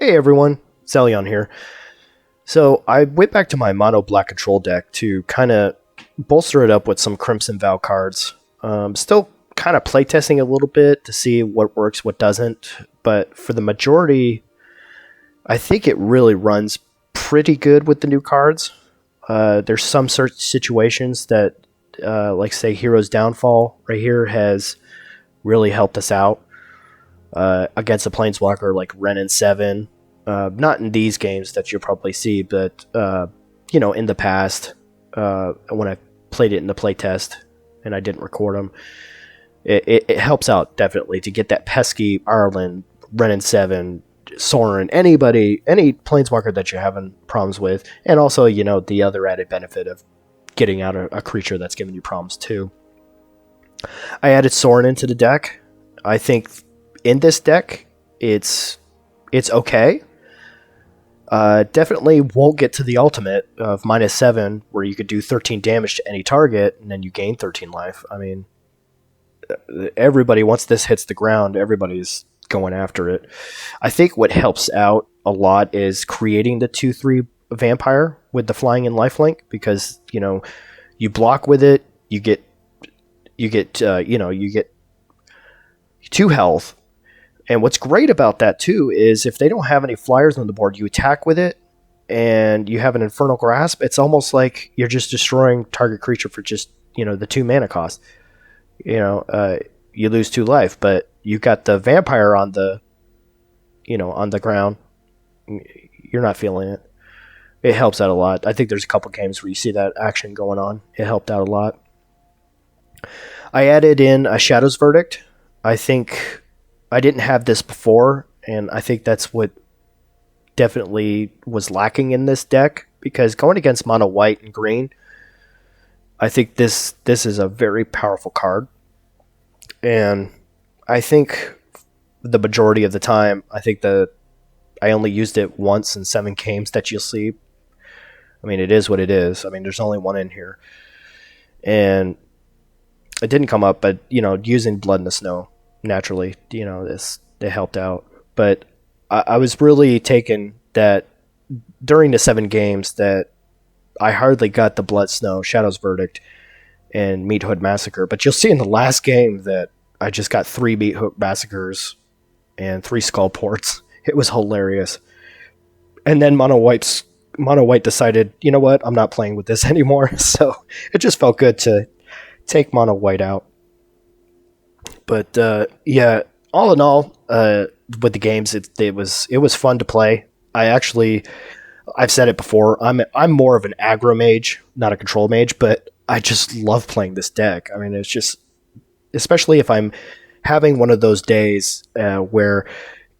Hey everyone, Zelyon here. So I went back to my mono black control deck to kind of bolster it up with some Crimson Vow cards. Still kind of playtesting a little bit to see what works, what doesn't. But for the majority, I think it really runs pretty good with the new cards. There's some certain situations that, like say Hero's Downfall right here, has really helped us out. Against a Planeswalker like Ren and 7. Not in these games that you'll probably see, but in the past, when I played it in the playtest and I didn't record them, it helps out definitely to get that pesky Ireland, Ren and 7, Sorin, any Planeswalker that you're having problems with, and also the other added benefit of getting out a creature that's giving you problems too. I added Sorin into the deck. I think in this deck, it's okay. Definitely won't get to the ultimate of -7, where you could do 13 damage to any target, and then you gain 13 life. I mean, everybody, once this hits the ground, everybody's going after it. I think what helps out a lot is creating the 2/3 vampire with the flying and lifelink, because you block with it, you get 2 health. And what's great about that too is if they don't have any flyers on the board, you attack with it and you have an Infernal Grasp. It's almost like you're just destroying target creature for just the 2 mana cost. You lose 2 life, but you got the vampire on the ground. You're not feeling it. It helps out a lot. I think there's a couple games where you see that action going on. It helped out a lot. I added in a Shadow's Verdict. I think I didn't have this before, and I think that's what definitely was lacking in this deck, because going against mono white and green, I think this is a very powerful card. And I think the majority of the time, I think that I only used it once in 7 games that you'll see. I mean, it is what it is. I mean, there's only one in here. And it didn't come up, but, using Blood in the Snow, naturally, it helped out. But I was really taken that during the 7 games that I hardly got the Blood Snow, Shadow's Verdict, and Meat Hood Massacre. But you'll see in the last game that I just got 3 Meat Hood Massacres and 3 Skull Ports. It was hilarious. And then Mono White decided, you know what, I'm not playing with this anymore. So it just felt good to take Mono White out. But all in all, with the games, it was fun to play. I've said it before, I'm more of an aggro mage, not a control mage, but I just love playing this deck. I mean, it's just, especially if I'm having one of those days where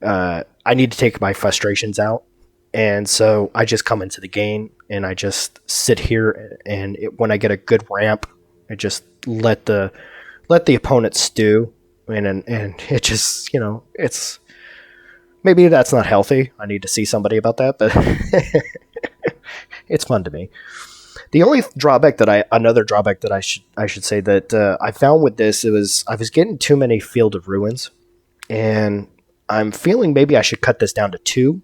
I need to take my frustrations out, and so I just come into the game and I just sit here, and when I get a good ramp, I just let the opponent stew, and it just, it's, maybe that's not healthy. I need to see somebody about that, but it's fun to me. The only drawback another drawback that I should say that I found with this, I was getting too many Field of Ruins, and I'm feeling maybe I should cut this down to 2,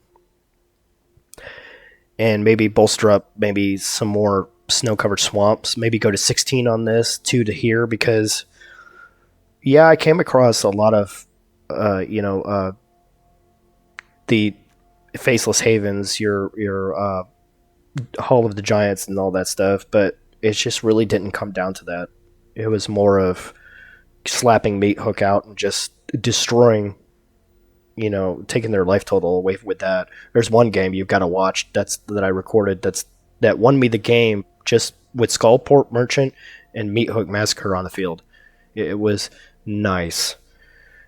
and maybe bolster up maybe some more snow-covered swamps. Maybe go to 16 on this, 2 to here, because I came across a lot of the Faceless Havens, your Hall of the Giants and all that stuff, but it just really didn't come down to that. It was more of slapping Meat Hook out and just destroying, taking their life total away with that. There's one game you've got to watch that I recorded that won me the game just with Skullport Merchant and Meat Hook Massacre on the field. It was nice.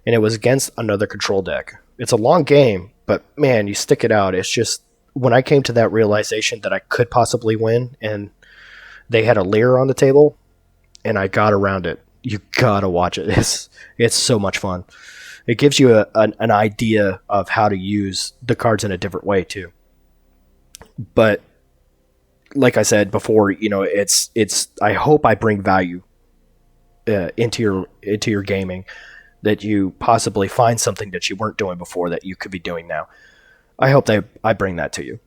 And it was against another control deck. It's a long game, but man, you stick it out. It's just, when I came to that realization that I could possibly win, and they had a Leer on the table, and I got around it. You gotta watch it. It's so much fun. It gives you an idea of how to use the cards in a different way too. But like I said before, it's. I hope I bring value into your gaming, that you possibly find something that you weren't doing before that you could be doing now. I hope I bring that to you.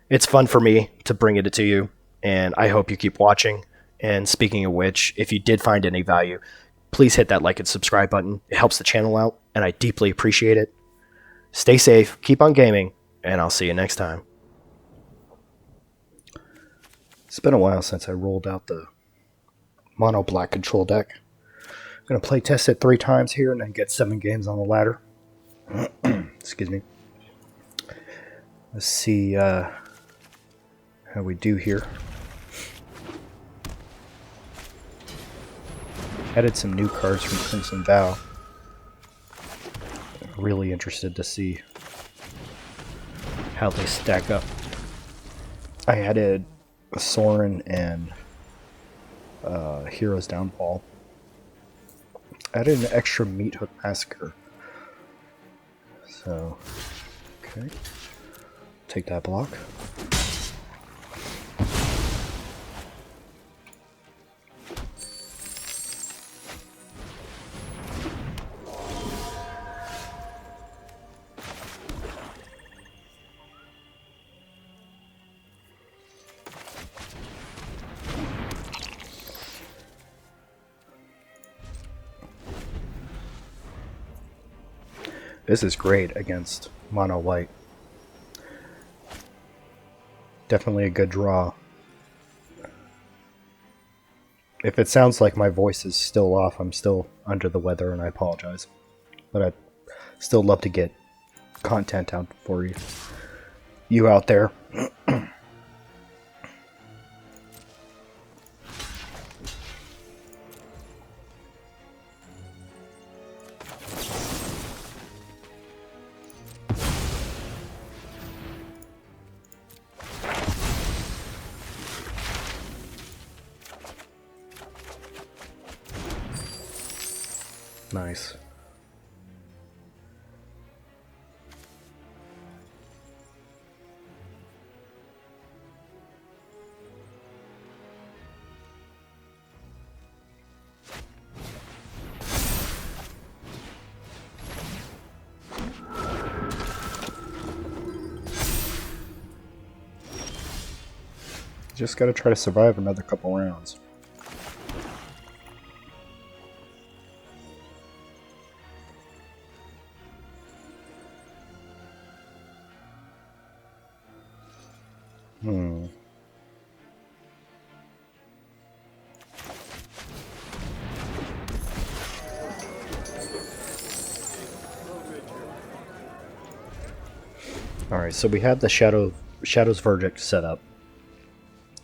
It's fun for me to bring it to you, and I hope you keep watching. And speaking of which, if you did find any value, please hit that like and subscribe button. It helps the channel out, and I deeply appreciate it. Stay safe, keep on gaming, and I'll see you next time. It's been a while since I rolled out the mono black control deck. I'm going to play test it 3 times here and then get 7 games on the ladder. Excuse me. Let's see how we do here. Added some new cards from Crimson Vow. Really interested to see how they stack up. I added Sorin and Hero's Downfall. Added an extra Meat Hook Massacre. So, okay. Take that block. This is great against mono white. Definitely a good draw. If it sounds like my voice is still off, I'm still under the weather and I apologize. But I'd still love to get content out for you out there. Nice. Just gotta try to survive another couple rounds. Alright, so we have the Shadow's Verdict set up.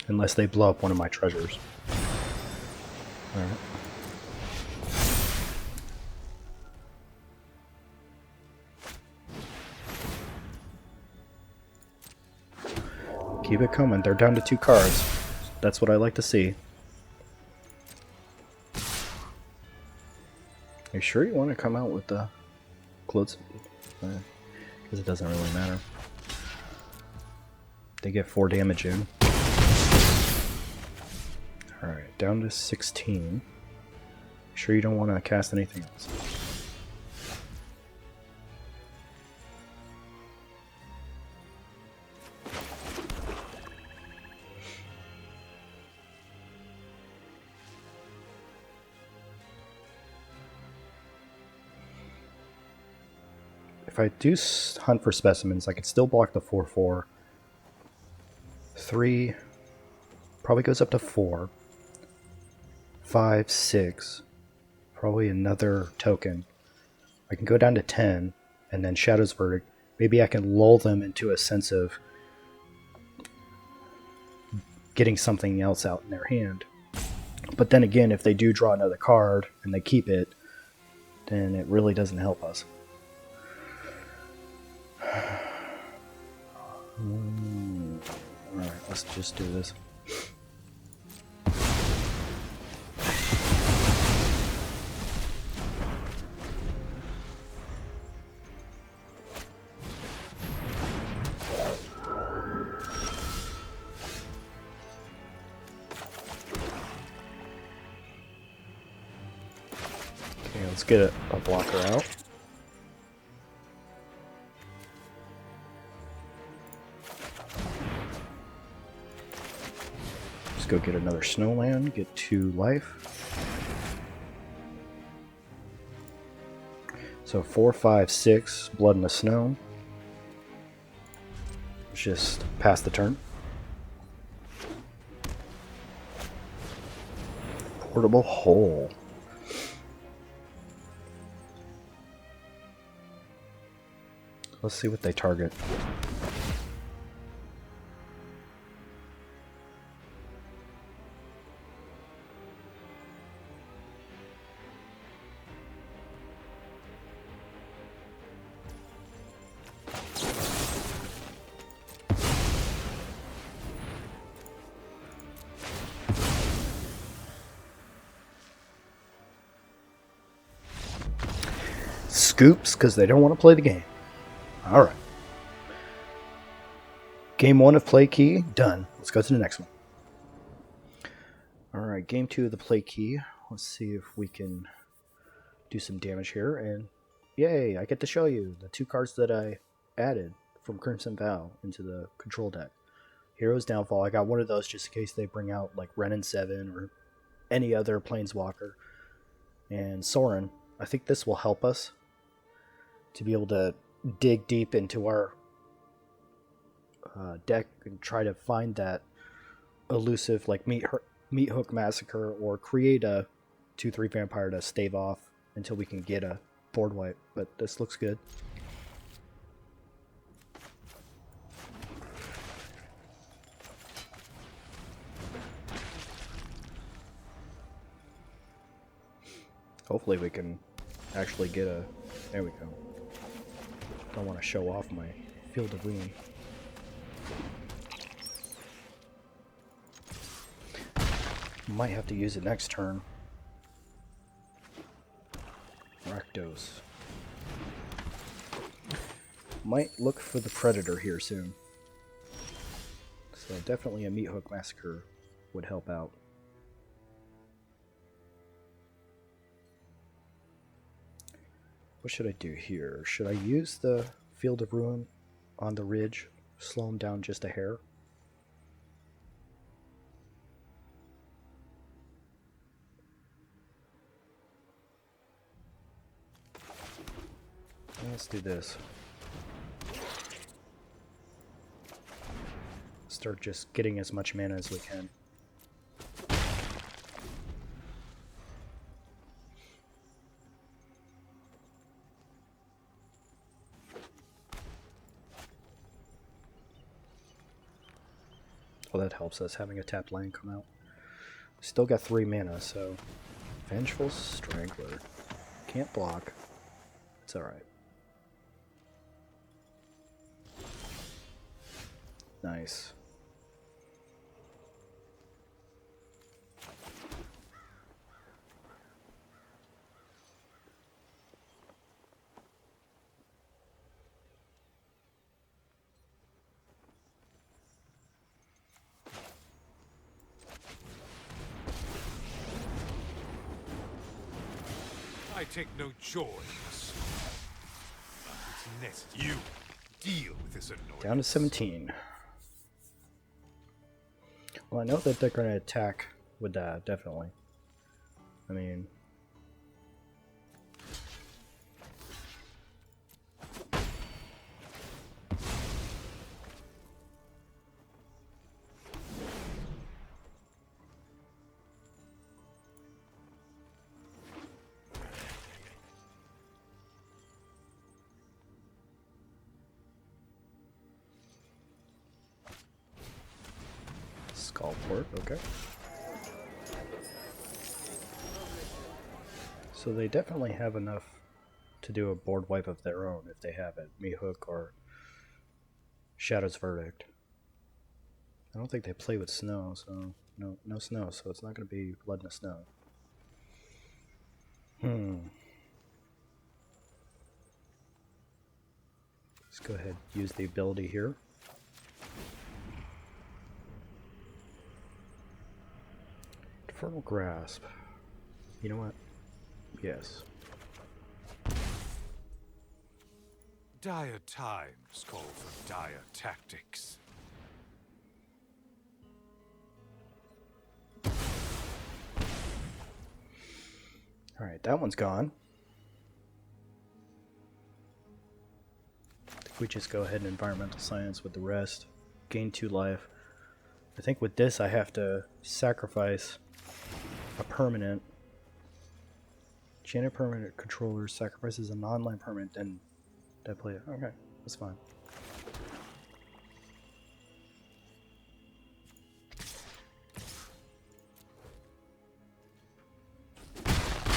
Unless they blow up one of my treasures. Alright. Keep it coming. They're down to 2 cards. That's what I like to see. Are you sure you want to come out with the clothes? Because it doesn't really matter. They get 4 damage in. Alright, down to 16. Sure you don't want to cast anything else? If I do hunt for specimens, I could still block the 4/4. 3 probably goes up to 4. 5, 6. Probably another token. I can go down to 10, and then Shadow's Verdict. Maybe I can lull them into a sense of getting something else out in their hand. But then again, if they do draw another card and they keep it, then it really doesn't help us. Alright, let's just do this. Okay, let's get a blocker out. go get another snowland, get 2 life. So 4, 5, 6, blood in the snow. Let's just pass the turn. Portable hole. Let's see what they target. Scoops, because they don't want to play the game. Alright. Game 1 of play key, done. Let's go to the next one. Alright, game 2 of the play key. Let's see if we can do some damage here. And yay, I get to show you the 2 cards that I added from Crimson Vow into the control deck. Hero's Downfall. I got one of those just in case they bring out like Ren and 7 or any other Planeswalker. And Sorin. I think this will help us to be able to dig deep into our deck and try to find that elusive like Meat Hook Massacre, or create a 2/3 vampire to stave off until we can get a board wipe. But this looks good. Hopefully we can actually get a... There we go. Don't want to show off my Field of Ruin. Might have to use it next turn. Rakdos. Might look for the Predator here soon. So definitely a Meat Hook Massacre would help out. What should I do here? Should I use the Field of Ruin on the ridge? Slow him down just a hair? Let's do this. Start just getting as much mana as we can. Well, that helps us having a tapped land come out. Still got 3 mana, so Vengeful Strangler. Can't block. It's alright. Nice. I take no joy in this. It's necessary. You deal with this annoyance. Down to 17. Well, I know that they're going to attack with that, definitely. I mean... Skullport, okay. So they definitely have enough to do a board wipe of their own if they have it. Meat Hook or Shadow's Verdict. I don't think they play with snow, so no snow, so it's not going to be Blood in the Snow. Let's go ahead and use the ability here. Infernal Grasp. You know what? Yes. Dire times call for dire tactics. Alright, that one's gone. I think we just go ahead and environmental science with the rest. Gain 2 life. I think with this I have to sacrifice a permanent. Enchanted permanent controller sacrifices a non-land permanent, then that play it. Okay, that's fine.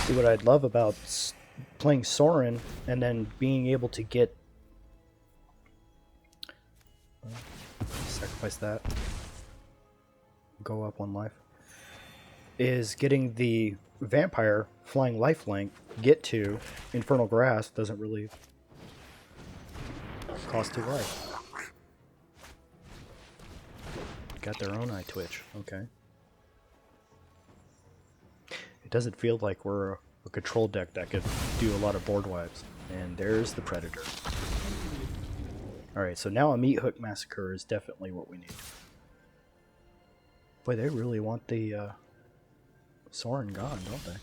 See, what I'd love about playing Sorin and then being able to get sacrifice that, go up 1 life, is getting the vampire flying lifelink, get to Infernal Grasp doesn't really cost 2 life. Got their own eye twitch, okay. It doesn't feel like we're a control deck that could do a lot of board wipes. And there's the Predator. Alright, so now a Meat Hook Massacre is definitely what we need. Boy, they really want the Sorin gone, don't they?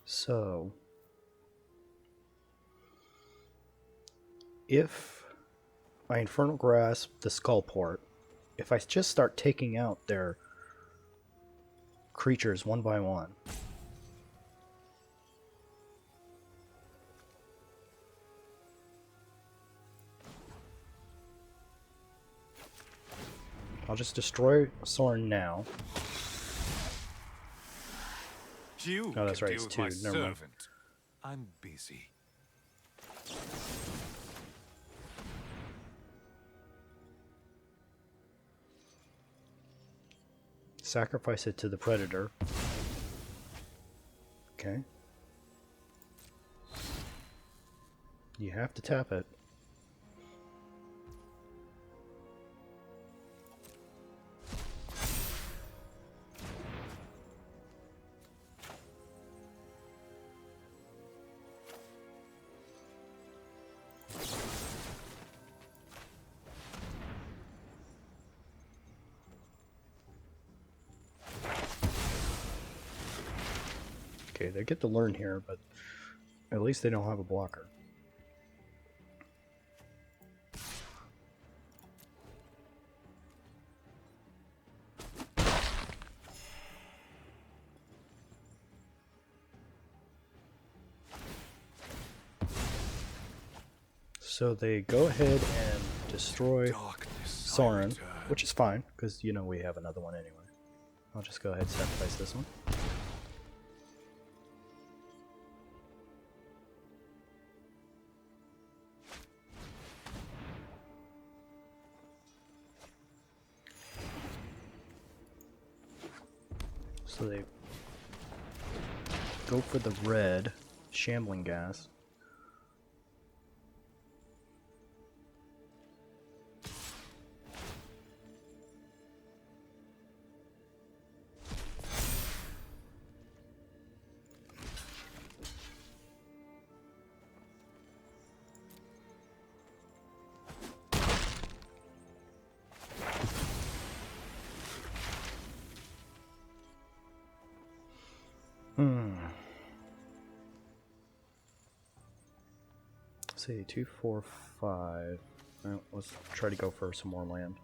So, if I Infernal Grasp the Skullport, if I just start taking out their creatures 1 by 1, I'll just destroy Sorin now. You Oh, that's can right, deal it's with 2. my Never mind. servant. I'm busy. Sacrifice it to the Predator. Okay. You have to tap it. Okay, they get to learn here, but at least they don't have a blocker. So they go ahead and destroy Sorin, which is fine, because you know we have another one anyway. I'll just go ahead and sacrifice this one. So they go for the red Shambling Gas. Let's see, 2, 4, 5. Well, let's try to go for some more land.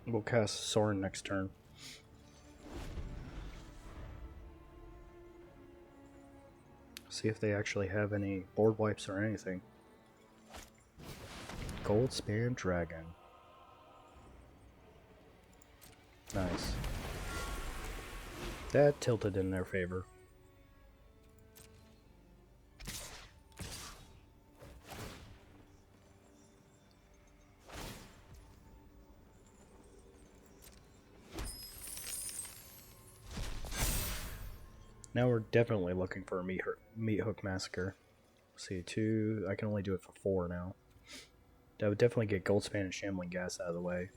We'll cast Sorin next turn. See if they actually have any board wipes or anything. Goldspan Dragon. Nice. That tilted in their favor. Now we're definitely looking for a meat hook massacre. Let's see, 2. I can only do it for 4 now. That would definitely get Goldspan and Shambling Gas out of the way.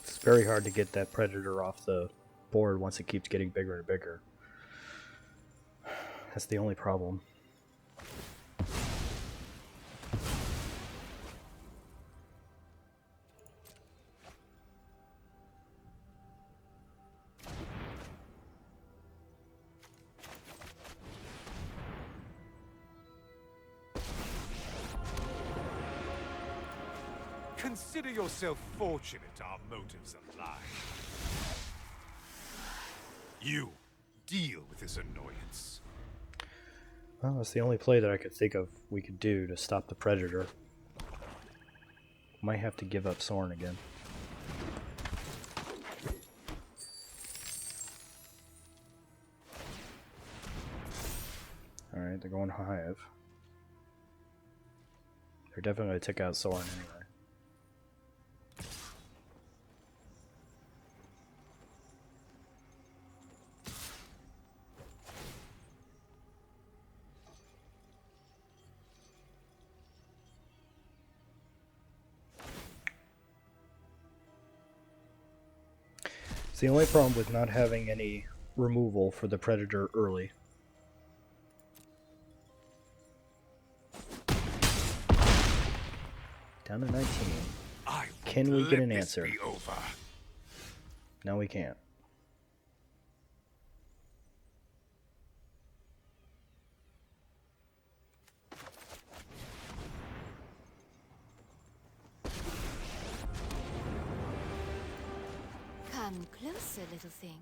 It's very hard to get that predator off the board once it keeps getting bigger and bigger. That's the only problem. Consider yourself fortunate our motives align. You deal with this annoyance. Well, that's the only play that I could think of we could do to stop the predator. Might have to give up Soren again. Alright, they're going Hive. They're definitely going to take out Soren anyway. It's the only problem with not having any removal for the predator early. Down to 19. Can we get an answer? No, we can't. Come closer, little thing,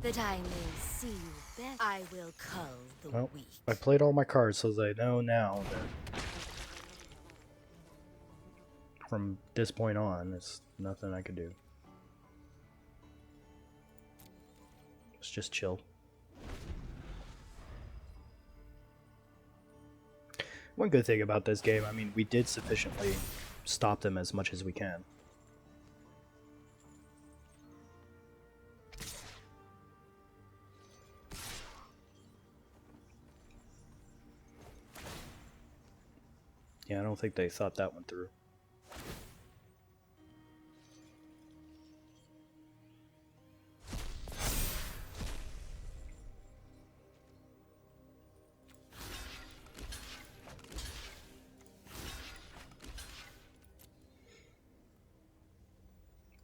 that I may see you better. I will cull the weak. I played all my cards, so I know now that from this point on, there's nothing I can do. Let's just chill. One good thing about this game, I mean, we did sufficiently stop them as much as we can. Yeah, I don't think they thought that one through.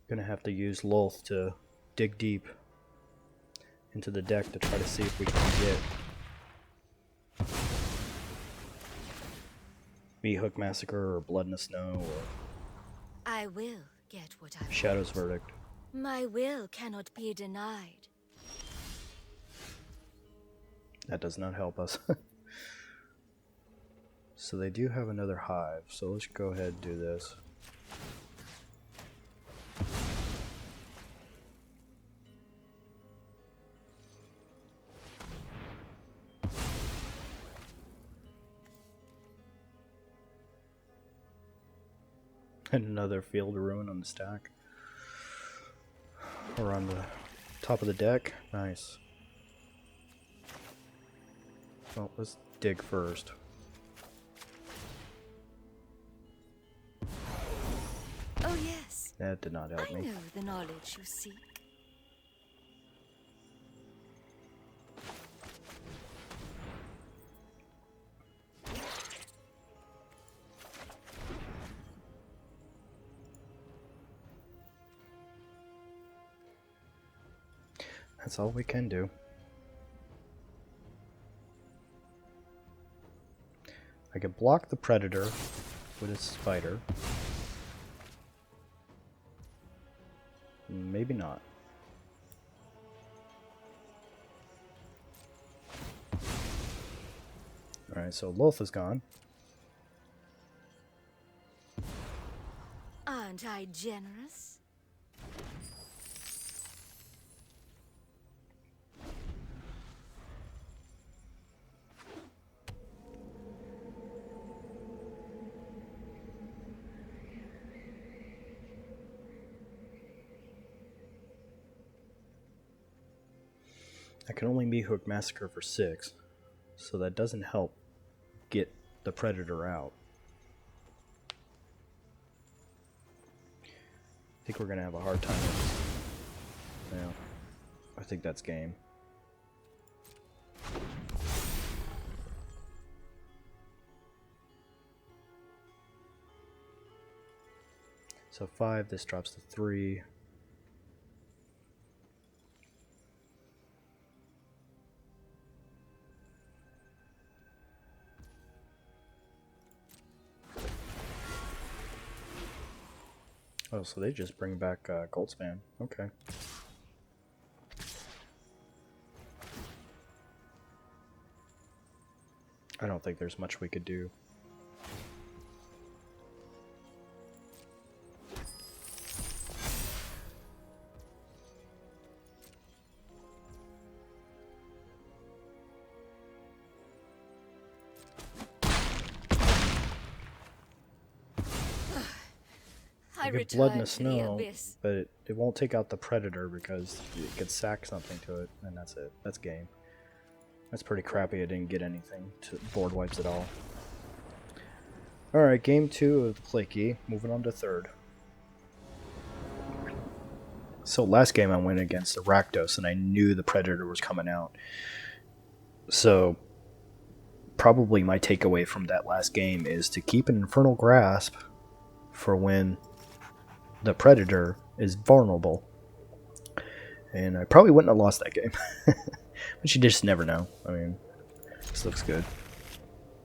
Gonna have to use Lolth to dig deep into the deck to try to see if we can get Meat Hook Massacre or Blood in the Snow or I will get what I Shadow's want. Verdict. My will cannot be denied. That does not help us. So they do have another hive, so let's go ahead and do this. And another Field of Ruin on the stack. Or on the top of the deck. Nice. Well, let's dig first. Oh yes. That did not help I me. know the knowledge you seek. That's all we can do. I can block the Predator with its Spider. Maybe not. Alright, so Loth is gone. Aren't I generous? I can only meet Hook Massacre for 6, so that doesn't help get the Predator out. I think we're gonna have a hard time with this. Yeah, I think that's game. So 5, this drops to 3. Oh, so they just bring back Goldspan. Okay. I don't think there's much we could do. I You get Blood in the return to the Snow, abyss. but it won't take out the Predator because it could sack something to it, and that's it. That's game. That's pretty crappy. I didn't get anything to board wipes at all. Alright, game 2 of the play key. Moving on to third. So last game I went against the Rakdos, and I knew the Predator was coming out. So probably my takeaway from that last game is to keep an Infernal Grasp for when the Predator is vulnerable. And I probably wouldn't have lost that game. But you just never know. I mean, this looks good.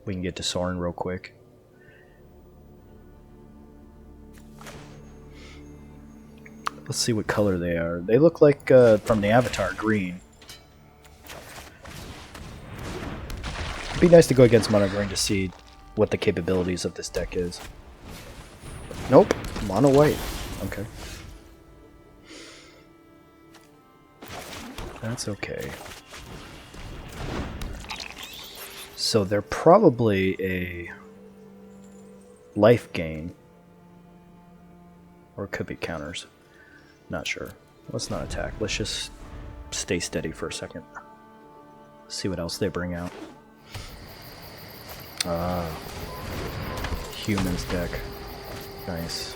We can get to Sorin real quick. Let's see what color they are. They look like, from the Avatar, green. It'd be nice to go against Mono Green to see what the capabilities of this deck is. Nope, Mono White. Okay. That's okay. So they're probably a life gain. Or it could be counters. Not sure. Let's not attack. Let's just stay steady for a second. See what else they bring out. Humans deck. Nice.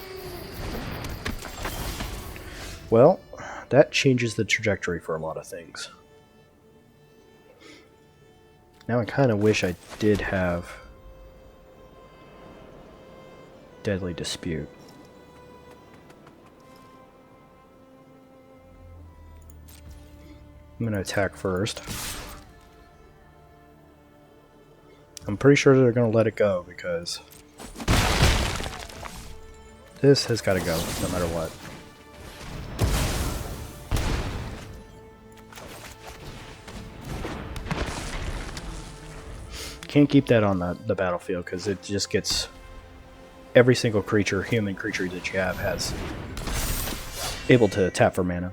Well, that changes the trajectory for a lot of things. Now I kind of wish I did have Deadly Dispute. I'm going to attack first. I'm pretty sure they're going to let it go because this has got to go no matter what. Can't keep that on the battlefield because it just gets every single creature, human creature that you have has able to tap for mana.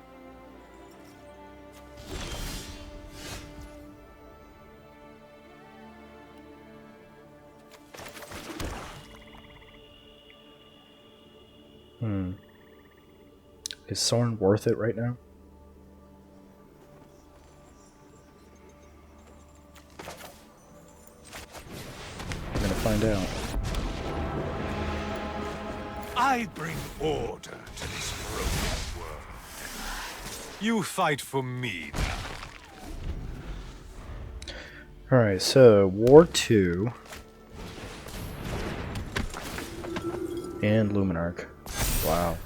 Is Sorin worth it right now? I'm gonna find out. I bring order to this broken world. You fight for me now. Alright, so War 2 and Luminarch. Wow.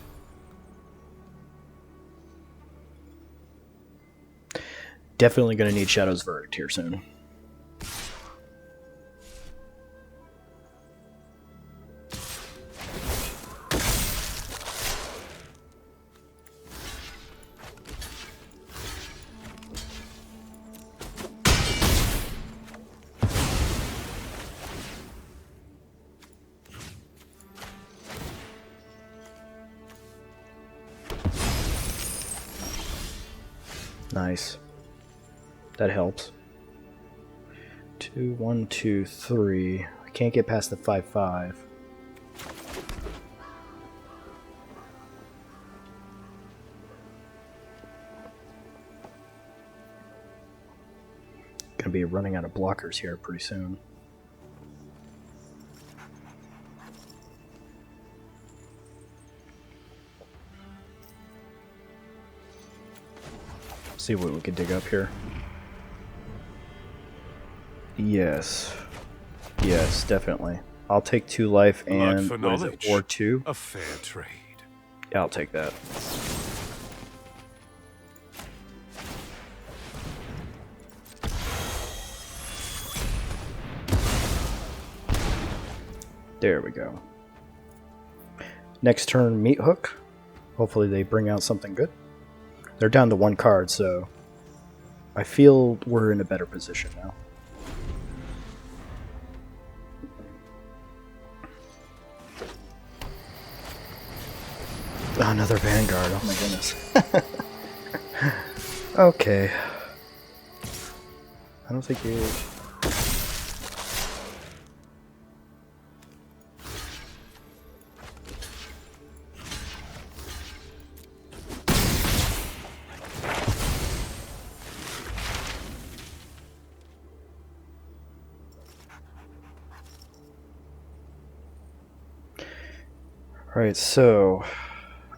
Definitely going to need Shadow's Verdict here soon. Nice. That helps. 2, 1, 2, 3. I can't get past the 5/5. Gonna be running out of blockers here pretty soon. See what we can dig up here. Yes. Yes, definitely. I'll take 2 life and what is it, War 2? A fair trade. Yeah, I'll take that. There we go. Next turn, Meat Hook. Hopefully they bring out something good. They're down to 1 card, so I feel we're in a better position now. Another Vanguard, oh my goodness. Okay. I don't think you... Alright, so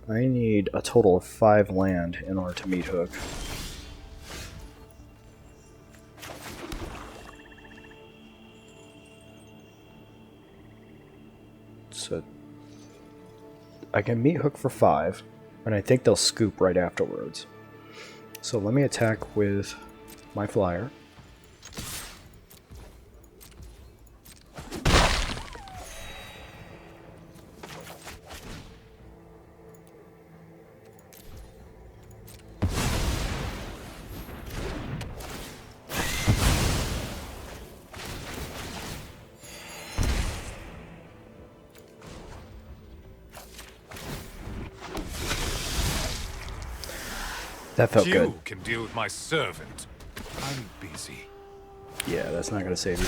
I need a total of 5 land in order to Meat Hook. So I can Meat Hook for 5, and I think they'll scoop right afterwards. So let me attack with my flyer. That felt good. You can deal with my servant. I'm busy. Yeah, that's not going to save you.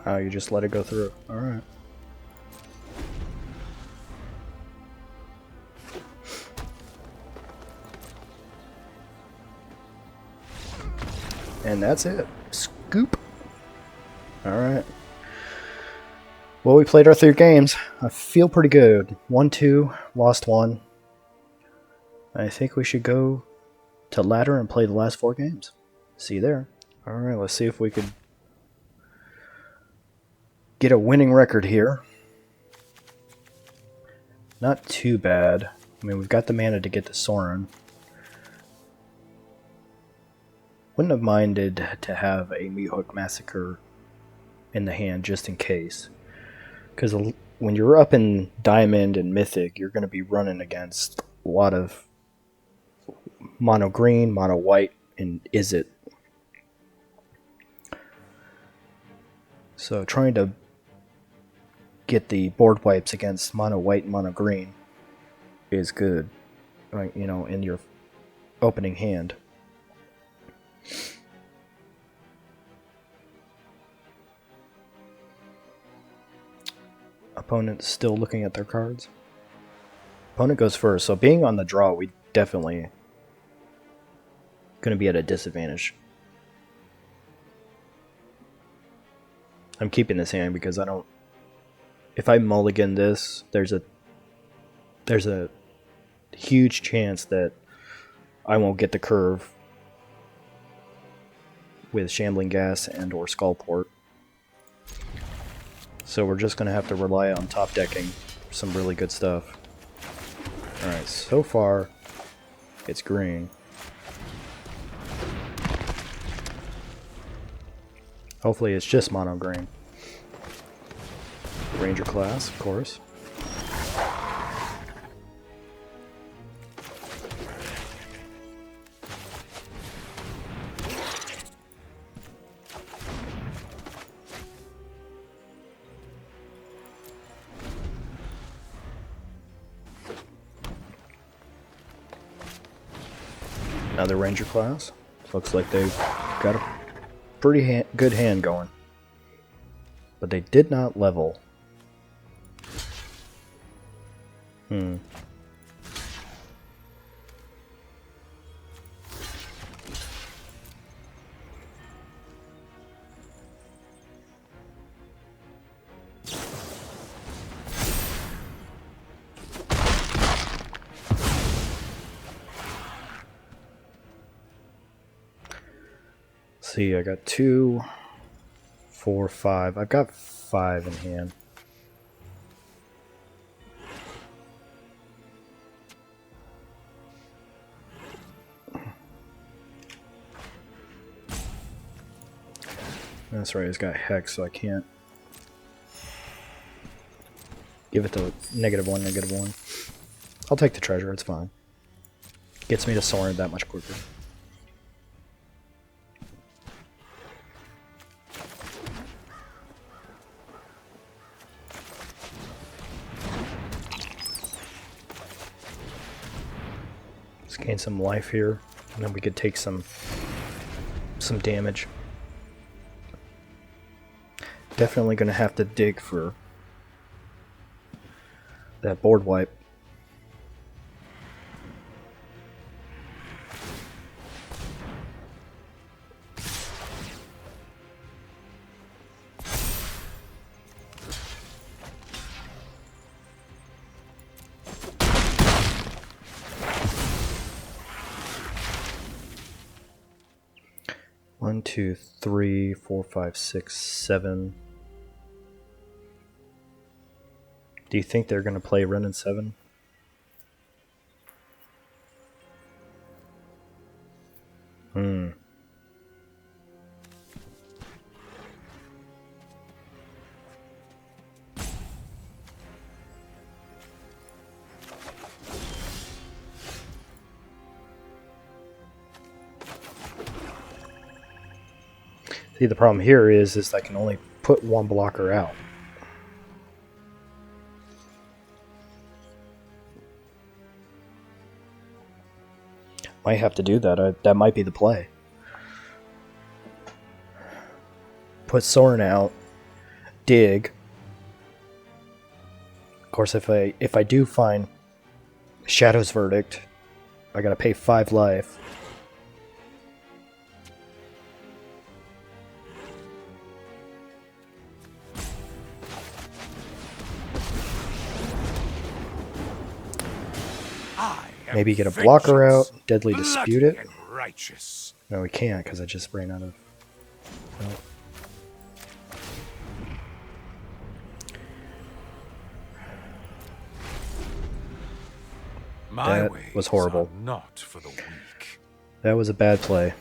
Oh, you just let it go through. Alright. And that's it. Scoop. Alright. Well, we played our 3 games. I feel pretty good. 1-2, lost 1. I think we should go to ladder and play the last 4 games. See you there. Alright, let's see if we could get a winning record here. Not too bad. I mean, we've got the mana to get to Sorin. Wouldn't have minded to have a Meat Hook Massacre in the hand just in case. Because when you're up in Diamond and Mythic, you're going to be running against a lot of mono green, mono white, and Izzet. So trying to get the board wipes against mono white and mono green is good, right? You know, in your opening hand. Opponent still looking at their cards. Opponent goes first, so being on the draw, we definitely going to be at a disadvantage. I'm keeping this hand because I don't. If I mulligan this, there's a huge chance that I won't get the curve with Shambling Gas and or Skullport. So we're just going to have to rely on top decking some really good stuff. Alright, so far it's green. Hopefully it's just mono green. Ranger class, of course. Another Ranger class. Looks like they've got a pretty good hand going. But they did not level. See, I got 2, 4, 5. I've got 5 in hand. That's right, it's got Hex, so I can't give it the -1, -1. I'll take the treasure, it's fine. Gets me to Sorin that much quicker. Let's gain some life here, and then we could take some damage. Definitely going to have to dig for that board wipe. One, two, 3, 4, 5, 6, 7. Do you think they're going to play Ren and 7? See, the problem here is I can only put one blocker out. Might have to do that. That might be the play. Put Sorin out. Dig. Of course, if I do find Shadow's Verdict, I gotta pay 5 life. Maybe get a blocker out, Deadly Dispute it. No, we can't because I just ran out of... No. That was horrible. Not for the weak. That was a bad play.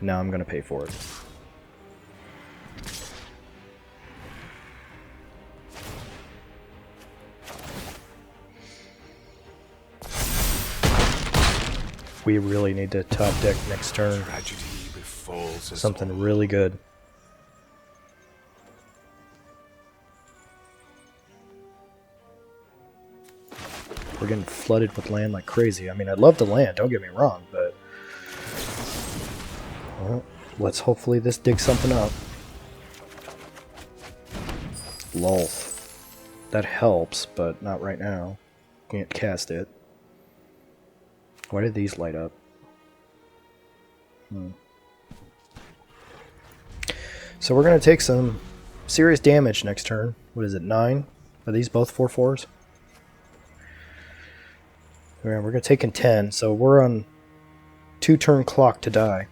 Now I'm going to pay for it. we really need to top deck next turn. Tragedy befalls us Something all. really good. We're getting flooded with land like crazy. I mean, I love the land, don't get me wrong, but... Well, let's hopefully this digs something up. Lol. That helps, but not right now. Can't cast it. Why did these light up? So we're going to take some serious damage next turn. What is it, 9? Are these both 4/4s? Yeah, we're going to take in 10, so we're on 2-turn clock to die.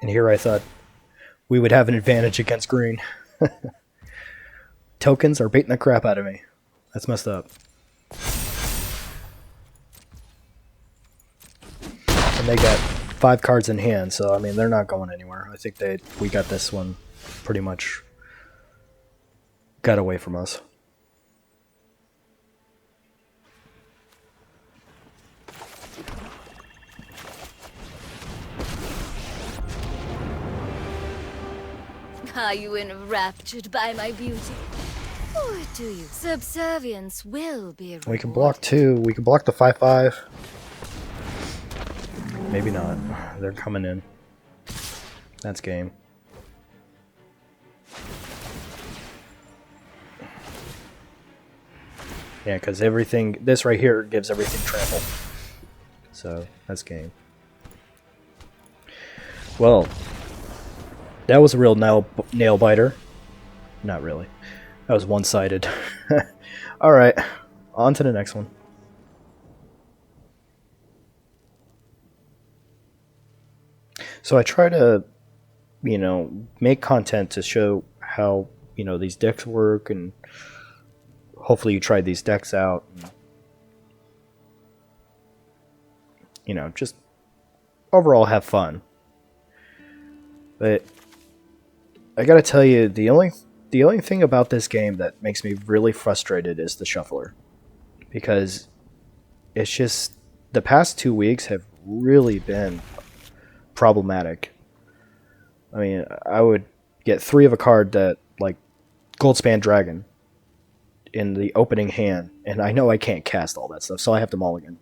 And here I thought we would have an advantage against green. Tokens are baiting the crap out of me. That's messed up. And they got 5 cards in hand, so I mean they're not going anywhere. I think we got this one pretty much got away from us. Are you enraptured by my beauty? Or do you? Subservience will be rewarded. We can block 2. We can block the 5/5. Maybe not. They're coming in. That's game. Yeah, because everything... This right here gives everything trample. So, that's game. Well... That was a real nail biter. Not really. That was one-sided. Alright, on to the next one. So I try to, you know, make content to show how, you know, these decks work, and hopefully you tried these decks out. And, you know, just overall have fun. But I gotta tell you, the only thing about this game that makes me really frustrated is the shuffler, because it's just the past 2 weeks have really been problematic. I mean, I would get 3 of a card that like Goldspan Dragon in the opening hand, and I know I can't cast all that stuff, so I have to mulligan,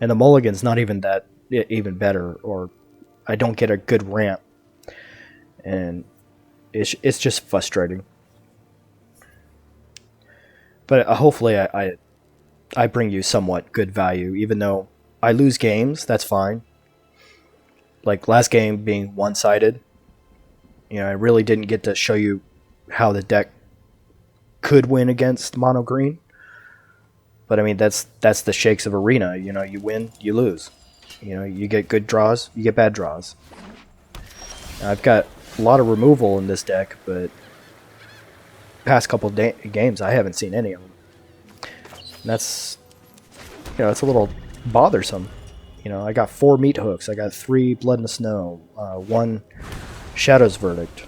and the mulligan's not even that even better, or I don't get a good ramp, and it's just frustrating. But hopefully I bring you somewhat good value, even though I lose games. That's fine. Like last game being one-sided, you know, I really didn't get to show you how the deck could win against mono green. But I mean, that's the shakes of Arena. You know, you win, you lose. You know, you get good draws, you get bad draws. Now, I've got a lot of removal in this deck, but past couple games I haven't seen any of them. And that's, you know, it's a little bothersome. You know, I got 4 meat hooks, I got 3 Blood in the Snow, 1 Shadow's Verdict.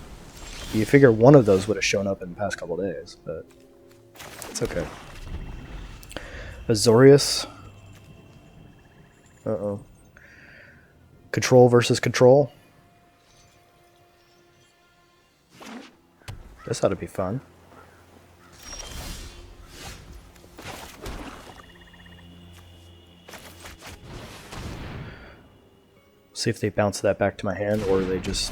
You figure one of those would have shown up in the past couple days, but it's okay. Azorius. Uh-oh. Control versus Control. This ought to be fun. See if they bounce that back to my hand, or they just...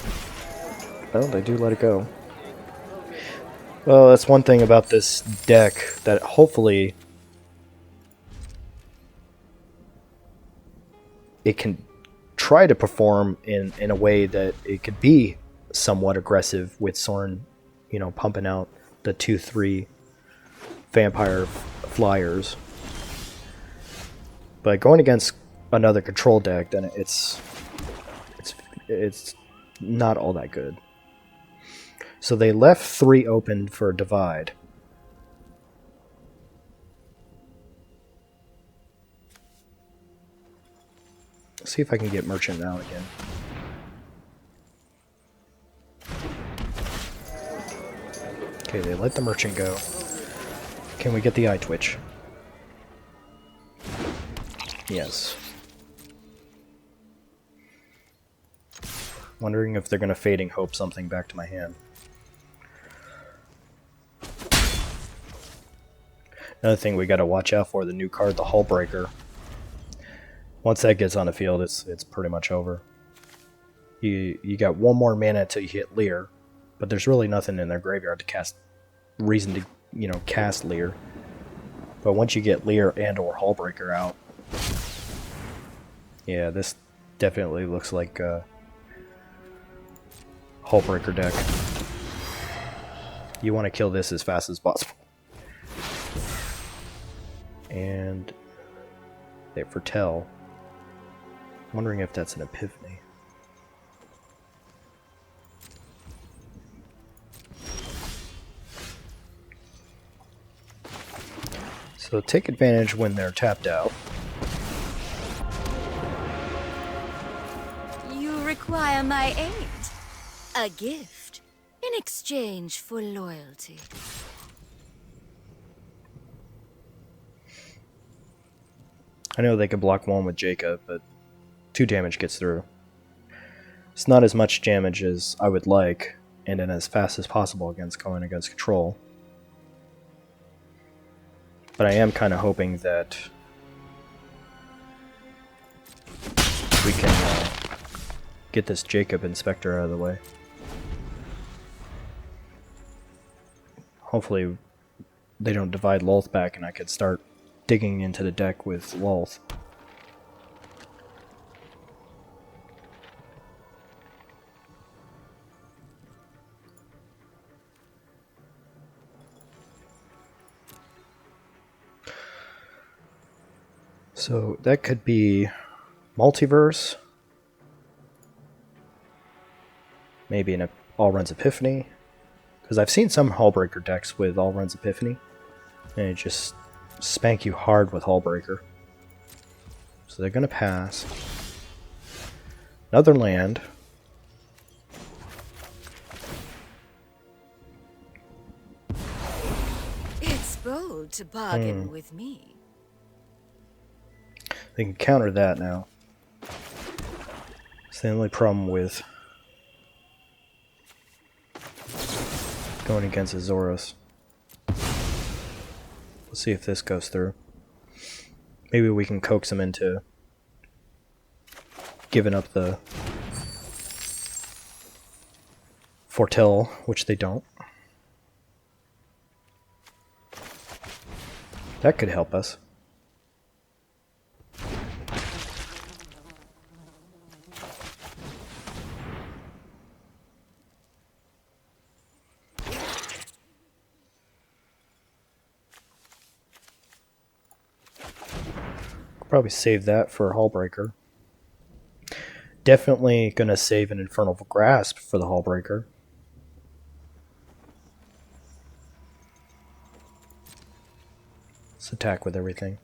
Oh, they do let it go. Well, that's one thing about this deck that hopefully it can try to perform in a way that it could be somewhat aggressive with Sorin, you know, pumping out the 2/3 vampire flyers. But going against another control deck, then it's not all that good. So they left 3 open for a divide. Let's see if I can get Merchant out again. Okay, they let the merchant go. Can we get the eye twitch? Yes. Wondering if they're going to Fading Hope something back to my hand. Another thing we got to watch out for, the new card, the Hullbreaker. Once that gets on the field, it's pretty much over. You got one more mana until you hit Leer, but there's really nothing in their graveyard to cast reason to, you know, cast Leer. But once you get Leer and or Hullbreaker out, yeah, this definitely looks like a Hullbreaker deck. You want to kill this as fast as possible. And they foretell. Wondering if that's an Epiphany. So take advantage when they're tapped out. You require my aid. A gift in exchange for loyalty. I know they could block one with Jacob, but 2 damage gets through. It's not as much damage as I would like, and then as fast as possible against going against control. But I am kind of hoping that we can get this Jacob Inspector out of the way. Hopefully they don't divide Lolth back and I could start digging into the deck with Lolth. So that could be Multiverse, maybe an All Runs Epiphany, because I've seen some Hullbreaker decks with All Runs Epiphany, and it just spank you hard with Hullbreaker. So they're going to pass. Another land. It's bold to bargain with me. They can counter that now. It's the only problem with going against Azorius. Let's see if this goes through. Maybe we can coax him into giving up the Foretell, which they don't. That could help us. Probably save that for Hullbreaker. Definitely gonna save an Infernal Grasp for the Hullbreaker. Let's attack with everything.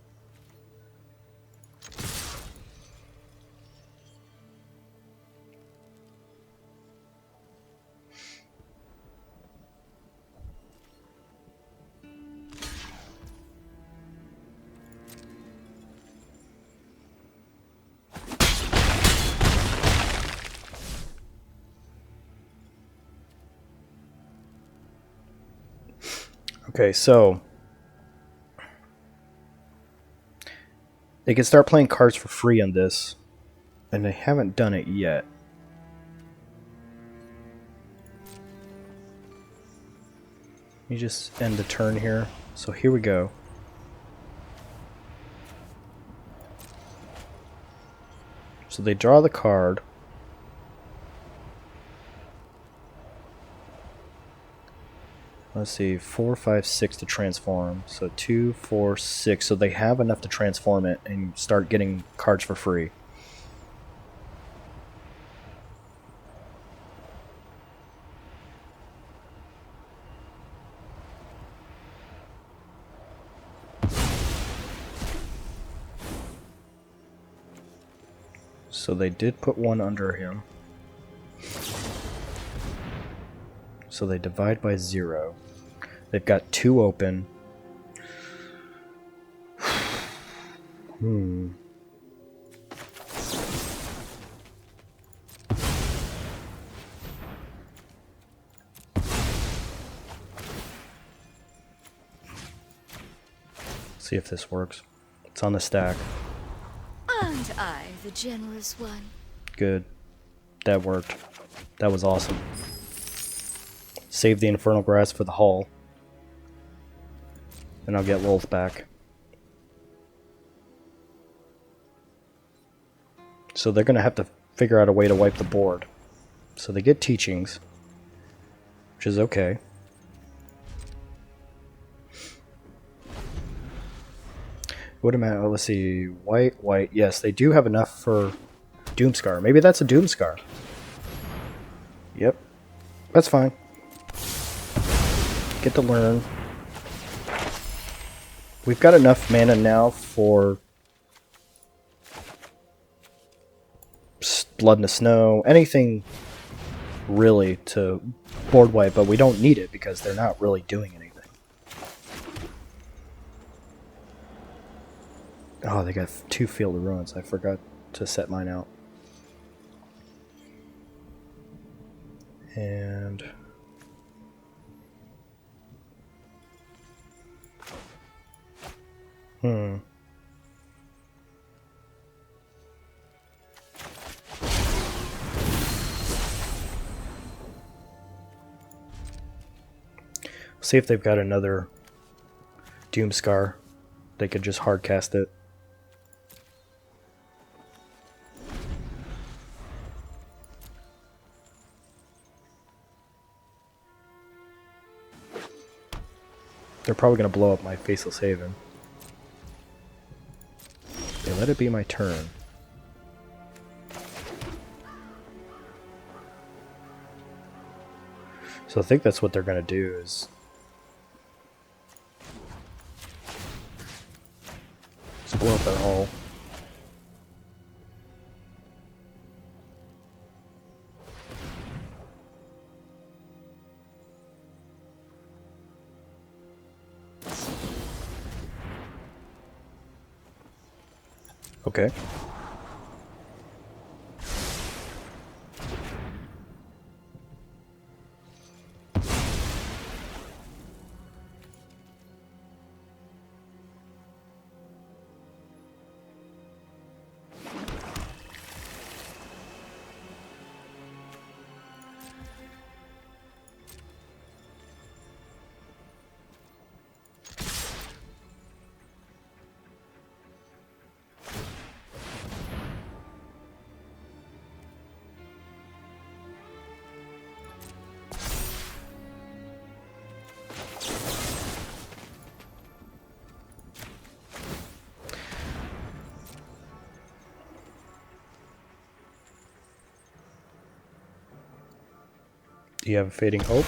Okay, so they can start playing cards for free on this, and they haven't done it yet. Let me just end the turn here. So here we go. So they draw the card. Let's see, 4, 5, 6 to transform. So 2, 4, 6. So they have enough to transform it and start getting cards for free. So they did put one under him. So they divide by 0. They've got 2 open. See if this works. It's on the stack. Aren't I the generous one? Good. That worked. That was awesome. Save the Infernal Grass for the hull. And I'll get Lilith back. So they're going to have to figure out a way to wipe the board. So they get Teachings, which is okay. What am I? Oh, let's see. White, white. Yes, they do have enough for Doomscar. Maybe that's a Doomscar. Yep. That's fine. Get to learn. We've got enough mana now for Blood in the Snow. Anything really to board wipe, but we don't need it because they're not really doing anything. Oh, they got 2 Field of Ruins. I forgot to set mine out. And see if they've got another Doomscar. They could just hard cast it. They're probably going to blow up my Faceless Haven. They let it be my turn. So I think that's what they're going to do is just blow up that hull. Okay. Do you have a Fading Hope?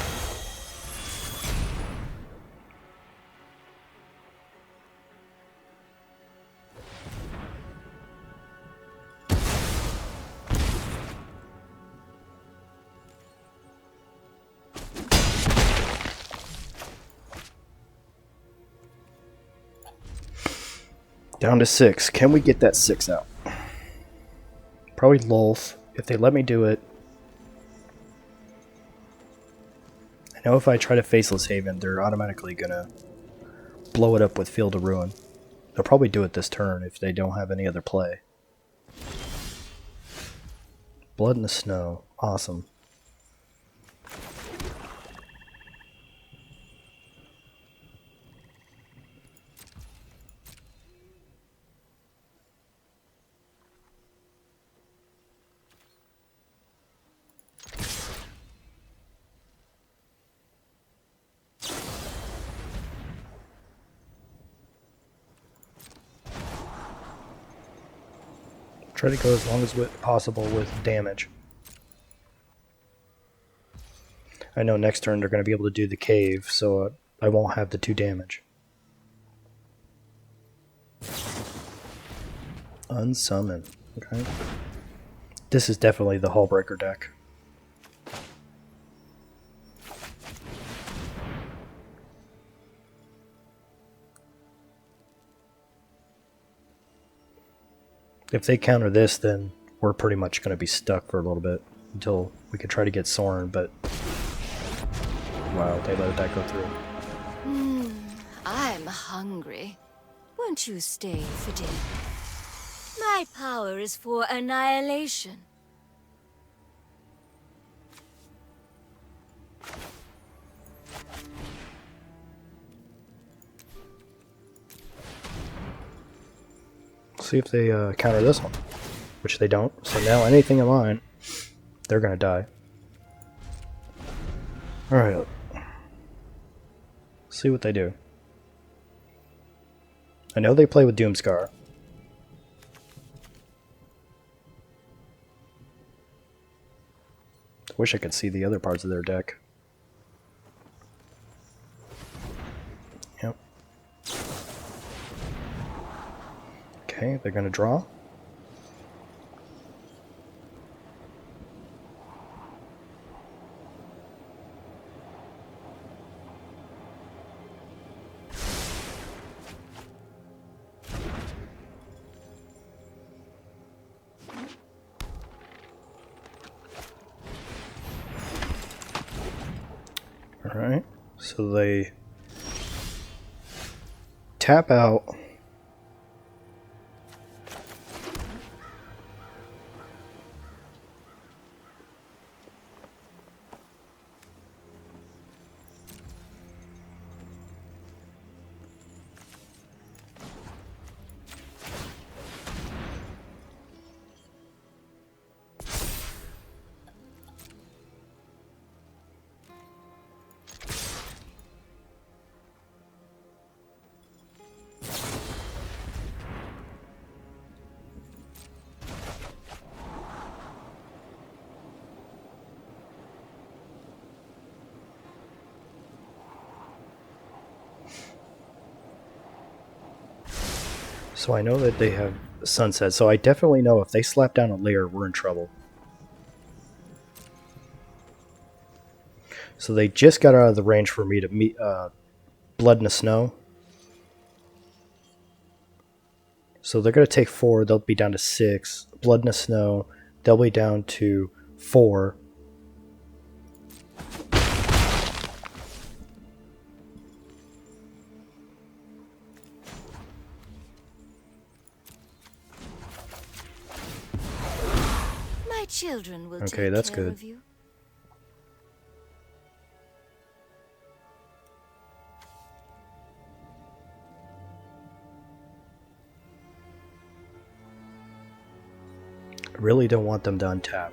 Down to 6. Can we get that 6 out? Probably Lolth, if they let me do it. I know if I try to Faceless Haven, they're automatically gonna blow it up with Field of Ruin. They'll probably do it this turn if they don't have any other play. Blood in the Snow. Awesome. Try to go as long as possible with damage. I know next turn they're going to be able to do the cave, so I won't have the 2 damage. Unsummon. Okay. This is definitely the Hullbreaker deck. – If they counter this, then we're pretty much going to be stuck for a little bit until we can try to get Soren, but wow, they let that go through. I'm hungry. Won't you stay for dinner? My power is for annihilation. See if they counter this one, which they don't. So now anything in mine, they're going to die. Alright. See what they do. I know they play with Doomscar. I wish I could see the other parts of their deck. Yep. Okay, they're going to draw. Alright, so they tap out. So I know that they have Sunset, so I definitely know if they slap down a layer, we're in trouble. So they just got out of the range for me to meet Blood in the Snow. So they're going to take 4, they'll be down to 6. Blood in the Snow, they'll be down to 4. Children will okay, take that's care good. Of you. I really don't want them to untap.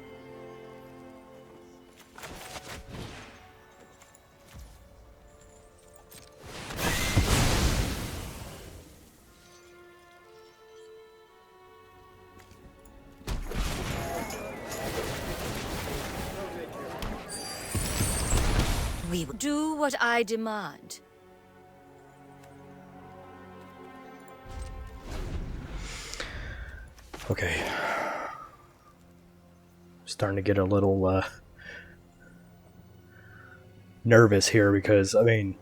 We will do what I demand. Okay. Starting to get a little nervous here because, I mean,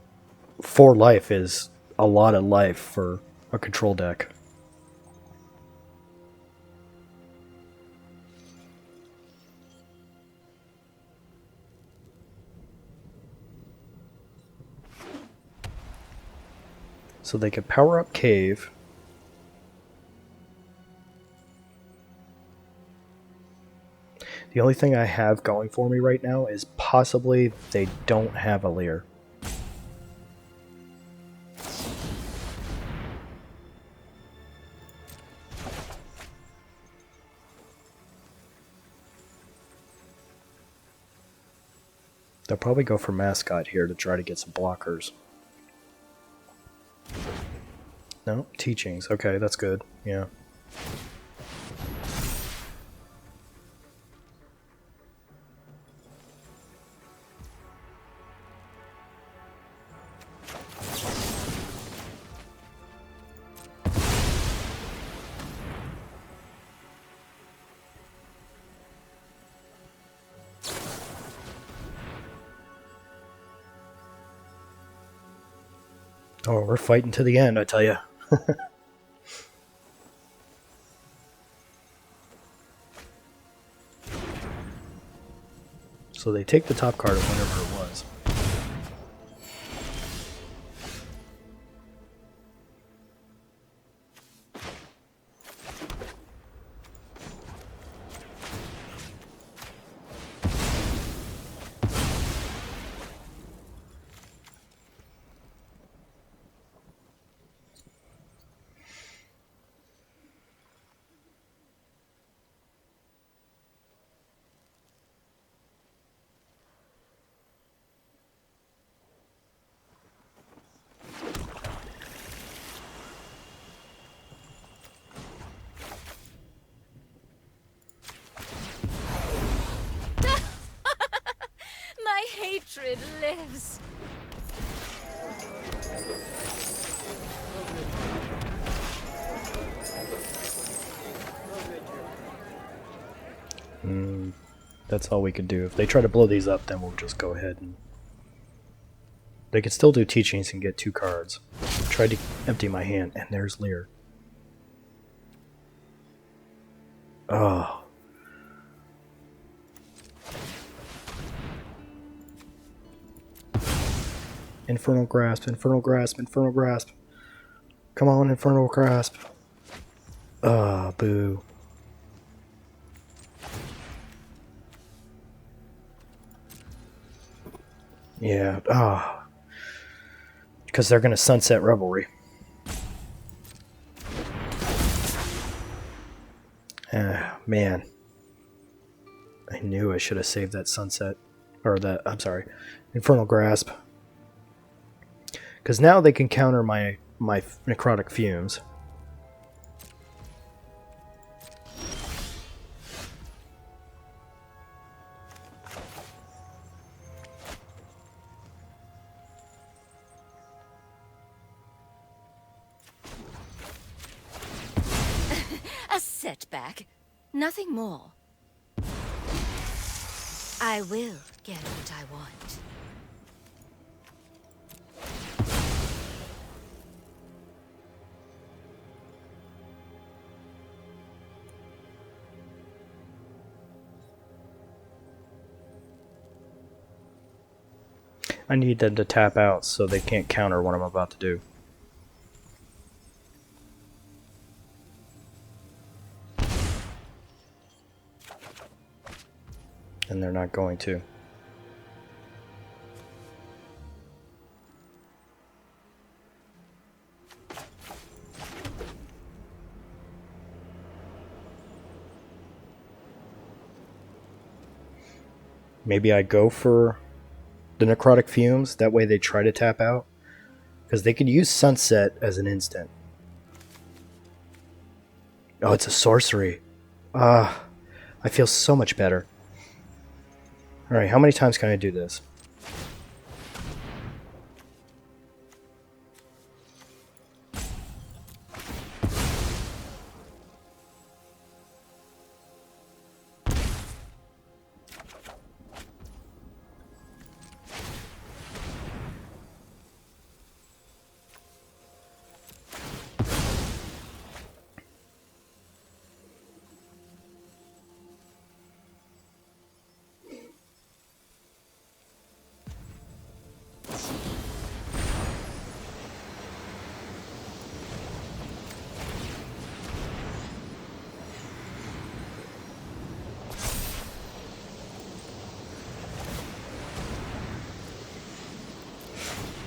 4 life is a lot of life for a control deck. So they could power up Cave. The only thing I have going for me right now is possibly they don't have a Leer. They'll probably go for Mascot here to try to get some blockers. No? Teachings. Okay, that's good. Yeah. Oh, we're fighting to the end, I tell you. So they take the top card of whatever it was. My hatred lives. That's all we could do. If they try to blow these up, then we'll just go ahead and... They could still do teachings and get 2 cards. Tried to empty my hand, and there's Lear. Oh. Infernal Grasp, Infernal Grasp, Infernal Grasp. Come on, Infernal Grasp. Ah, boo. Yeah, because they're going to sunset Revelry. Man. I knew I should have saved that sunset. Or that, I'm sorry, Infernal Grasp. Because now they can counter my Necrotic Fumes. A setback. Nothing more. I will get what I want. I need them to tap out so they can't counter what I'm about to do. And they're not going to. Maybe I go for the Necrotic Fumes, that way they try to tap out. Because they could use Sunset as an instant. Oh, it's a sorcery. I feel so much better. Alright, how many times can I do this?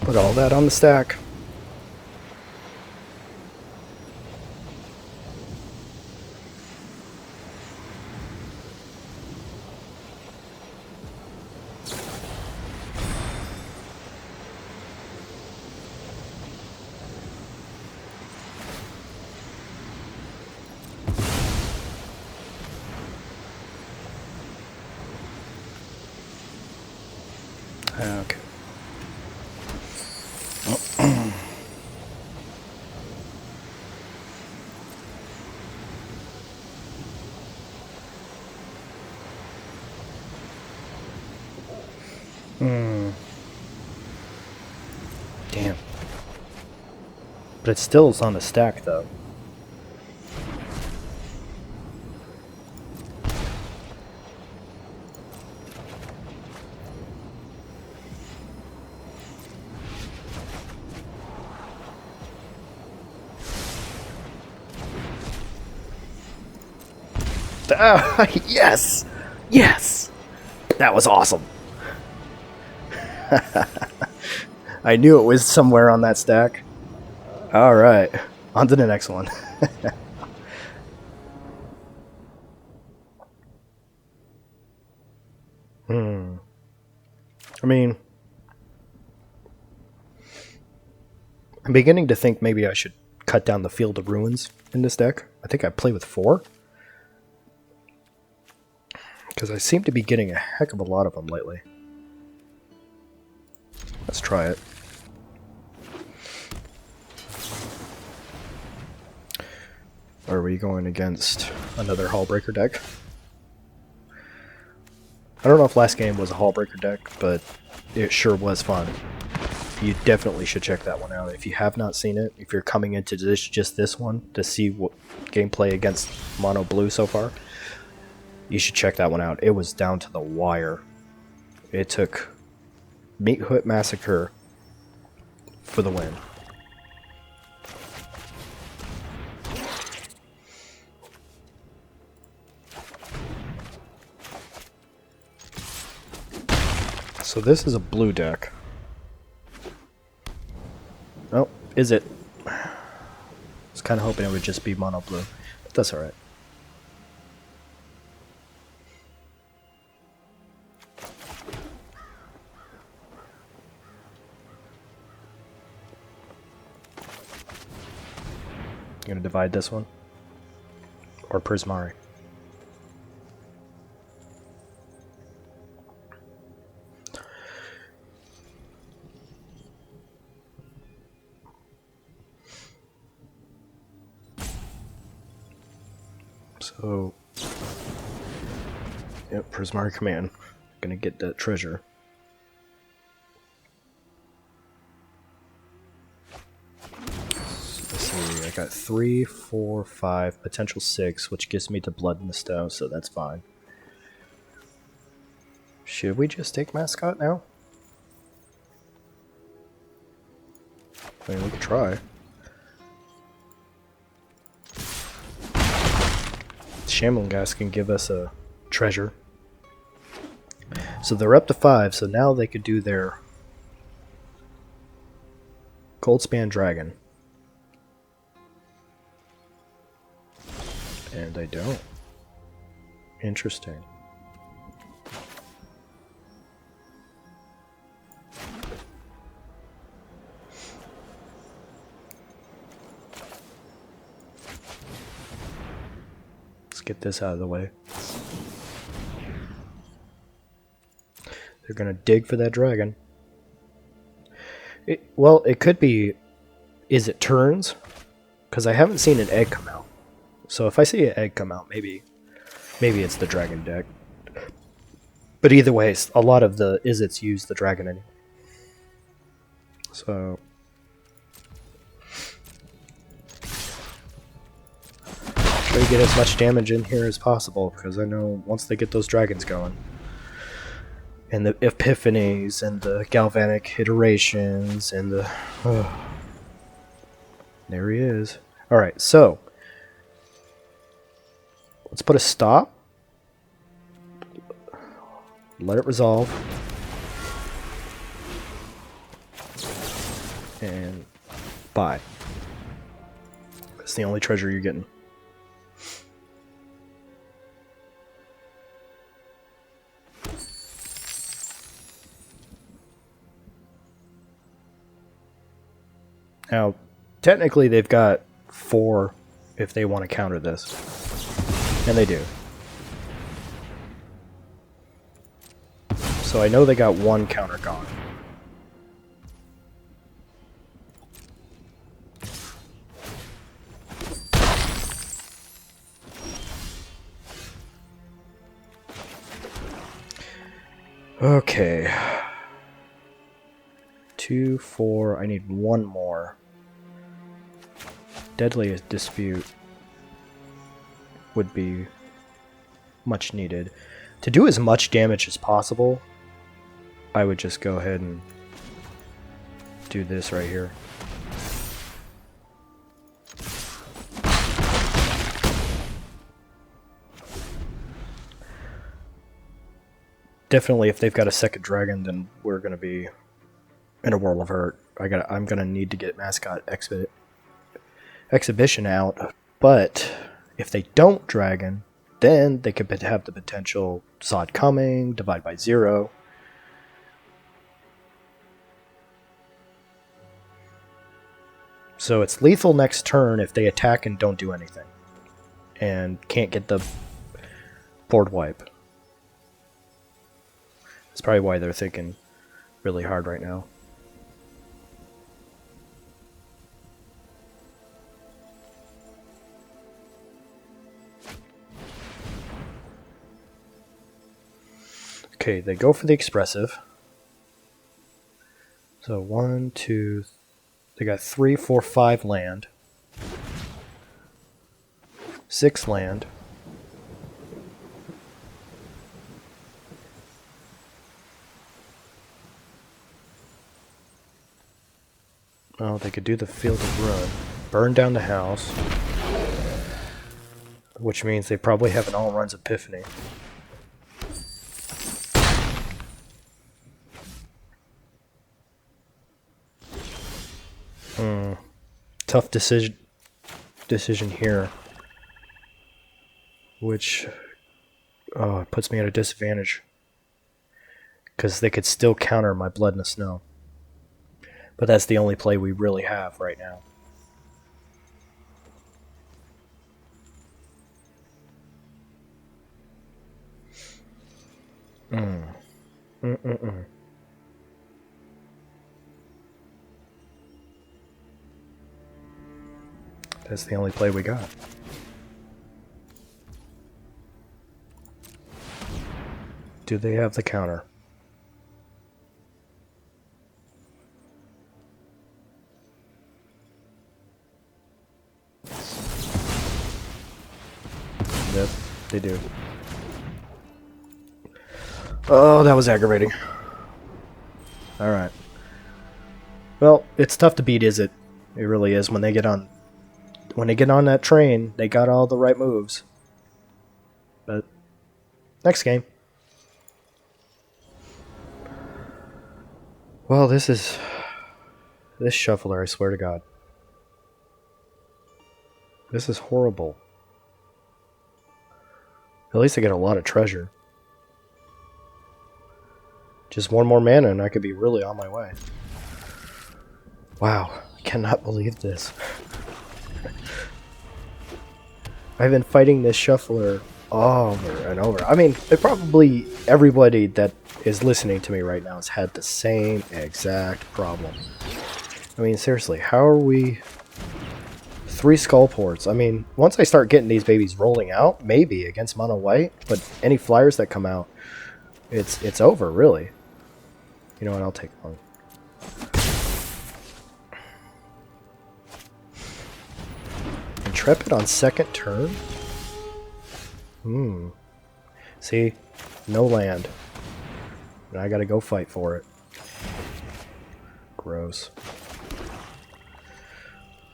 Put all that on the stack. Okay. Damn. But it still is on the stack, though. Ah, yes! Yes! That was awesome. I knew it was somewhere on that stack. Alright, on to the next one. I mean, I'm beginning to think maybe I should cut down the Field of Ruins in this deck. I think I play with 4. Because I seem to be getting a heck of a lot of them lately. Let's try it. Are we going against another Hullbreaker deck? I don't know if last game was a Hullbreaker deck, but it sure was fun. You definitely should check that one out. If you have not seen it, if you're coming into just this one to see what gameplay against Mono Blue so far, you should check that one out. It was down to the wire. It took Meat Hood Massacre for the win. So this is a blue deck. Oh, is it? I was kind of hoping it would just be mono blue, but that's alright. You gonna divide this one? Or Prismari? So, yep, Prismari Command. Gonna get that treasure. Let's see, I got 3, 4, 5, potential 6, which gives me the Blood in the Stone, so that's fine. Should we just take Mascot now? I mean, we could try. Shambling Gas can give us a treasure. So they're up to 5, so now they could do their Goldspan Dragon. And they don't. Interesting. Get this out of the way. They're gonna dig for that dragon. Well, it could be. Is it turns? Because I haven't seen an egg come out. So if I see an egg come out, maybe it's the dragon deck. But either way, a lot of the Izzets use the dragon anyway. So. Try to get as much damage in here as possible, because I know once they get those dragons going, and the epiphanies, and the galvanic iterations, and the... there he is. Alright, so, let's put a stop, let it resolve, and buy. That's the only treasure you're getting. Now, technically they've got 4 if they want to counter this. And they do. So I know they got 1 counter gone. Okay. 2, 4, I need 1 more. Deadly Dispute would be much needed. To do as much damage as possible, I would just go ahead and do this right here. definitely if they've got a second dragon, then we're gonna be in a world of hurt. I'm gonna need to get Mascot Exhibition out, but if they don't dragon, then they could have the potential Sod coming, divide by 0. So it's lethal next turn if they attack and don't do anything, and can't get the board wipe. That's probably why they're thinking really hard right now. Okay, they go for the expressive. So 1, 2, they got 3, 4, 5 land. 6 land. Oh, they could do the Field of Ruin. Burn down the house. Which means they probably have an all-runs Epiphany. Tough decision here. Which it puts me at a disadvantage. Because they could still counter my Blood in the Snow. But that's the only play we really have right now. That's the only play we got. Do they have the counter? Yep, they do. Oh, that was aggravating. Alright. Well, it's tough to beat, is it? It really is. When they get on that train, they got all the right moves. But next game. Well, this shuffler, I swear to God. This is horrible. At least I get a lot of treasure. Just one more mana and I could be really on my way. Wow, I cannot believe this. I've been fighting this shuffler over and over. I mean, probably everybody that is listening to me right now has had the same exact problem. I mean, seriously, how are we... 3 skull ports. I mean, once I start getting these babies rolling out, maybe against mono white, but any flyers that come out, it's over, really. You know what, I'll take one. Intrepid on second turn? See? No land. And I gotta go fight for it. Gross.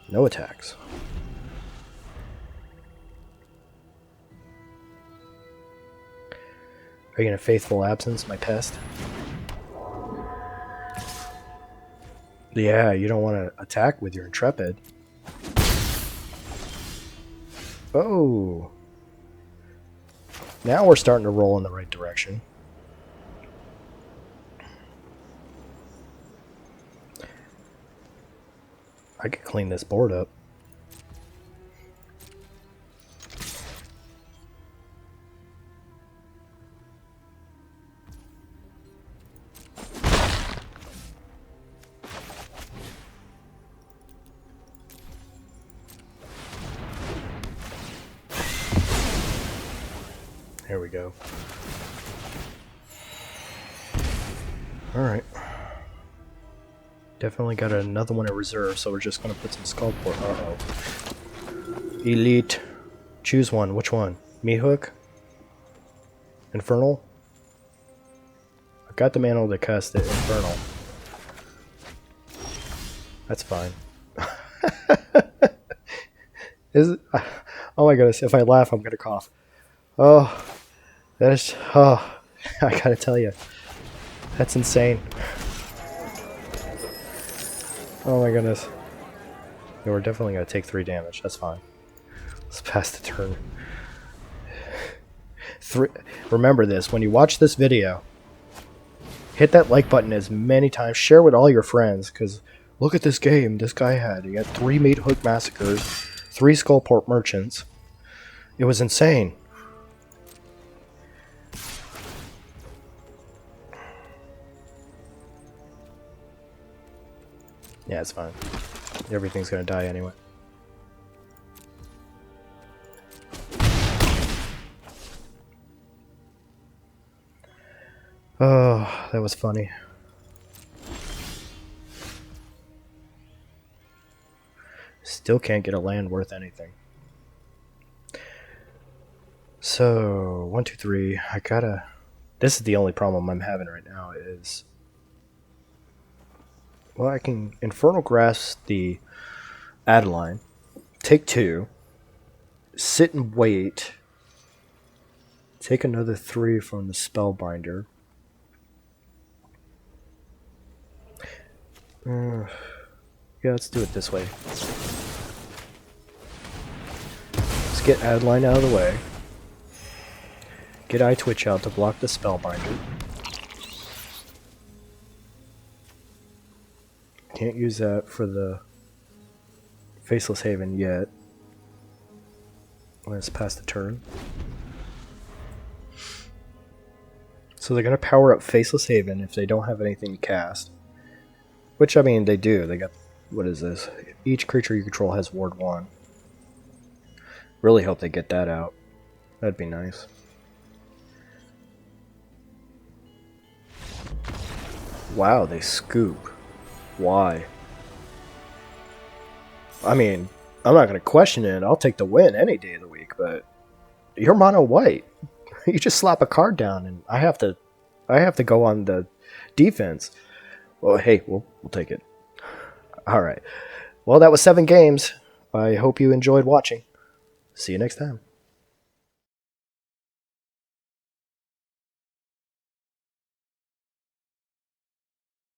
No attacks. Are you gonna Faithful Absence my pest? Yeah, you don't want to attack with your Intrepid. Oh. Now we're starting to roll in the right direction. I could clean this board up. There we go. Alright. Definitely got another one in reserve, so we're just going to put some Skullport. Uh-oh. Elite. Choose one. Which one? Meathook? Infernal? I got the mantle to cast it. Infernal. That's fine. Is it? Oh my goodness, if I laugh, I'm going to cough. Oh, that is... Oh, I gotta tell you. That's insane. Oh my goodness. Yeah, we're definitely gonna take 3 damage. That's fine. Let's pass the turn. Remember this, when you watch this video, hit that like button as many times, share with all your friends, because look at this game this guy had. He had 3 Meat Hook Massacres, 3 Skullport Merchants. It was insane. Yeah, it's fine. Everything's gonna die anyway. Oh, that was funny. Still can't get a land worth anything. So, 1, 2, 3. I gotta... This is the only problem I'm having right now is... Well, I can Infernal Grasp the Adeline, take 2, sit and wait, take another 3 from the Spellbinder. Yeah, let's do it this way. Let's get Adeline out of the way. Get Eye Twitch out to block the Spellbinder. Can't use that for the Faceless Haven yet. Let's pass the turn. So they're going to power up Faceless Haven if they don't have anything to cast. Which, I mean, they do. They got... What is this? Each creature you control has Ward 1. Really hope they get that out. That'd be nice. Wow, they scoop. Why? I mean, I'm not going to question it. I'll take the win any day of the week, but you're mono white. You just slap a card down and I have to go on the defense. Well, hey, we'll take it. All right. Well, that was 7 games. I hope you enjoyed watching. See you next time.